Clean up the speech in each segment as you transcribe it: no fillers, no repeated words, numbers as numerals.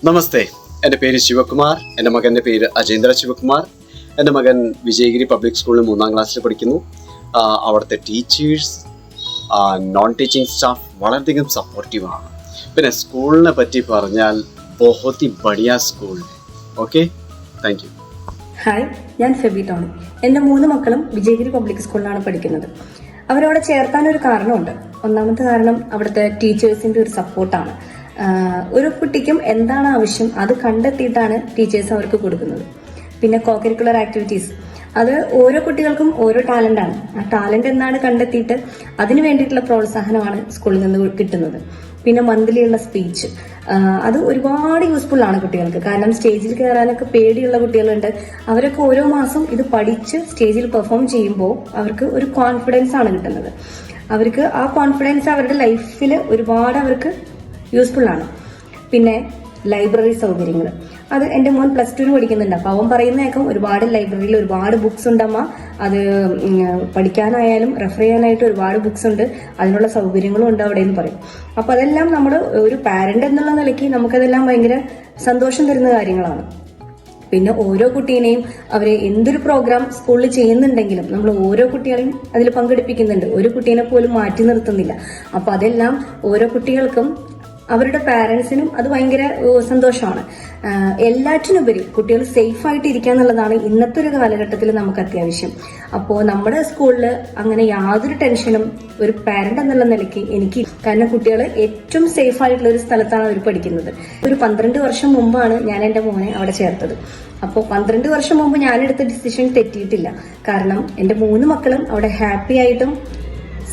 നമസ്തേ, എൻ്റെ പേര് ശിവകുമാർ. എൻ്റെ മകൻ്റെ പേര് അജേന്ദ്ര ശിവകുമാർ. എൻ്റെ മകൻ വിജയഗിരി പബ്ലിക് സ്കൂളിൽ 3ാം ക്ലാസ്സിൽ പഠിക്കുന്നു. അവിടുത്തെ ടീച്ചേഴ്സ്, നോൺ ടീച്ചിങ് സ്റ്റാഫ് വളരെയധികം സപ്പോർട്ടീവാണ്. പിന്നെ സ്കൂളിനെ പറ്റി പറഞ്ഞാൽ ബഹുത് ഹി ബഡിയ school. Okay, thank you. Hi, ഞാൻ ഫെബി ടോണി. എൻ്റെ 3 മക്കളും വിജയഗിരി പബ്ലിക് സ്കൂളിലാണ് പഠിക്കുന്നത്. അവരവിടെ ചേർത്താനൊരു കാരണമുണ്ട്. ഒന്നാമത്തെ കാരണം അവിടുത്തെ ടീച്ചേഴ്സിൻ്റെ ഒരു സപ്പോർട്ടാണ്. ഒരു കുട്ടിക്കും എന്താണ് ആവശ്യം അത് കണ്ടെത്തിയിട്ടാണ് ടീച്ചേഴ്സ് അവർക്ക് കൊടുക്കുന്നത്. പിന്നെ കോ കരിക്കുലർ ആക്ടിവിറ്റീസ്, അത് ഓരോ കുട്ടികൾക്കും ഓരോ ടാലൻ്റാണ്. ആ ടാലൻ്റ് എന്നാണ് കണ്ടെത്തിയിട്ട് അതിന് വേണ്ടിയിട്ടുള്ള പ്രോത്സാഹനമാണ് സ്കൂളിൽ നിന്ന് കിട്ടുന്നത്. പിന്നെ മന്ത്ലിയുള്ള സ്പീച്ച്, അത് ഒരുപാട് യൂസ്ഫുൾ ആണ് കുട്ടികൾക്ക്. കാരണം സ്റ്റേജിൽ കയറാനൊക്കെ പേടിയുള്ള കുട്ടികളുണ്ട്. അവരൊക്കെ ഓരോ മാസം ഇത് പഠിച്ച് സ്റ്റേജിൽ പെർഫോം ചെയ്യുമ്പോൾ അവർക്ക് ഒരു കോൺഫിഡൻസ് ആണ് കിട്ടുന്നത്. അവർക്ക് ആ കോൺഫിഡൻസ് അവരുടെ ലൈഫിൽ ഒരുപാട് അവർക്ക് യൂസ്ഫുൾ ആണ്. പിന്നെ ലൈബ്രറി സൗകര്യങ്ങൾ, അത് എൻ്റെ മോൻ +2 പഠിക്കുന്നുണ്ട്. അപ്പോൾ അവൻ പറയുന്നേക്കും ഒരുപാട് ലൈബ്രറിയിൽ ഒരുപാട് ബുക്സ് ഉണ്ടമ്മ, അത് പഠിക്കാനായാലും റെഫർ ചെയ്യാനായിട്ട് ഒരുപാട് ബുക്സ് ഉണ്ട്, അതിനുള്ള സൗകര്യങ്ങളും ഉണ്ട് അവിടെ എന്ന് പറയും. അപ്പോൾ അതെല്ലാം നമ്മൾ ഒരു പാരന്റ് എന്നുള്ള നിലയ്ക്ക് നമുക്കതെല്ലാം ഭയങ്കര സന്തോഷം തരുന്ന കാര്യങ്ങളാണ്. പിന്നെ ഓരോ കുട്ടീനെയും അവരെ എന്തൊരു പ്രോഗ്രാം സ്കൂളിൽ ചെയ്യുന്നുണ്ടെങ്കിലും നമ്മൾ ഓരോ കുട്ടികളെയും അതിൽ പങ്കെടുപ്പിക്കുന്നുണ്ട്. ഒരു കുട്ടീനെ പോലും മാറ്റി നിർത്തുന്നില്ല. അപ്പോൾ അതെല്ലാം ഓരോ കുട്ടികൾക്കും അവരുടെ പാരൻസിനും അത് ഭയങ്കര സന്തോഷമാണ്. എല്ലാറ്റിനുപരി കുട്ടികൾ സേഫായിട്ട് ഇരിക്കുക എന്നുള്ളതാണ് ഇന്നത്തെ ഒരു കാലഘട്ടത്തിൽ നമുക്ക് അത്യാവശ്യം. അപ്പോൾ നമ്മുടെ സ്കൂളിൽ അങ്ങനെ യാതൊരു ടെൻഷനും ഒരു പാരന്റ് എന്നുള്ള നിലയ്ക്ക് എനിക്ക്, കാരണം കുട്ടികൾ ഏറ്റവും സേഫ് ആയിട്ടുള്ള ഒരു സ്ഥലത്താണ് അവർ പഠിക്കുന്നത്. ഒരു 12 വർഷം മുമ്പാണ് ഞാൻ എൻ്റെ മോനെ അവിടെ ചേർത്തത്. അപ്പോൾ 12 വർഷം മുമ്പ് ഞാനെടുത്ത ഡിസിഷൻ തെറ്റിയിട്ടില്ല. കാരണം എൻ്റെ 3 മക്കളും അവിടെ ഹാപ്പി ആയിട്ടും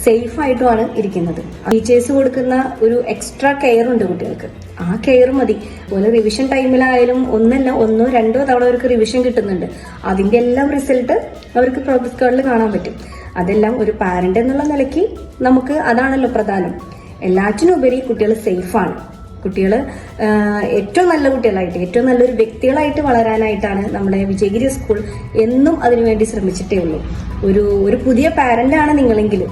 സേഫ് ആയിട്ടുമാണ് ഇരിക്കുന്നത്. ടീച്ചേഴ്സ് കൊടുക്കുന്ന ഒരു എക്സ്ട്രാ കെയർ ഉണ്ട് കുട്ടികൾക്ക്. ആ കെയർ മതി. അതുപോലെ റിവിഷൻ ടൈമിലായാലും 1, 2 തവണ അവർക്ക് റിവിഷൻ കിട്ടുന്നുണ്ട്. അതിന്റെ എല്ലാം റിസൾട്ട് അവർക്ക് പ്രോഗ്രസ് കാർഡിൽ കാണാൻ പറ്റും. അതെല്ലാം ഒരു പാരന്റ് എന്നുള്ള നിലയ്ക്ക് നമുക്ക് അതാണല്ലോ പ്രധാനം. എല്ലാറ്റിനുപരി കുട്ടികൾ സേഫാണ്. കുട്ടികൾ ഏറ്റവും നല്ല കുട്ടികളായിട്ട്, ഏറ്റവും നല്ലൊരു വ്യക്തികളായിട്ട് വളരാനായിട്ടാണ് നമ്മുടെ വിജയഗിരി സ്കൂൾ എന്നും അതിനുവേണ്ടി ശ്രമിച്ചിട്ടേ ഉള്ളൂ. ഒരു പുതിയ പാരന്റ് ആണ് നിങ്ങളെങ്കിൽ,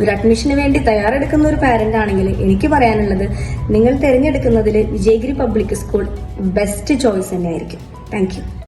ഒരു അഡ്മിഷന് വേണ്ടി തയ്യാറെടുക്കുന്ന ഒരു പാരന്റ് ആണെങ്കിൽ എനിക്ക് പറയാനുള്ളത്, നിങ്ങൾ തിരഞ്ഞെടുക്കുന്നതിൽ Vijayagiri public school best choice തന്നെയായിരിക്കും. Thank U.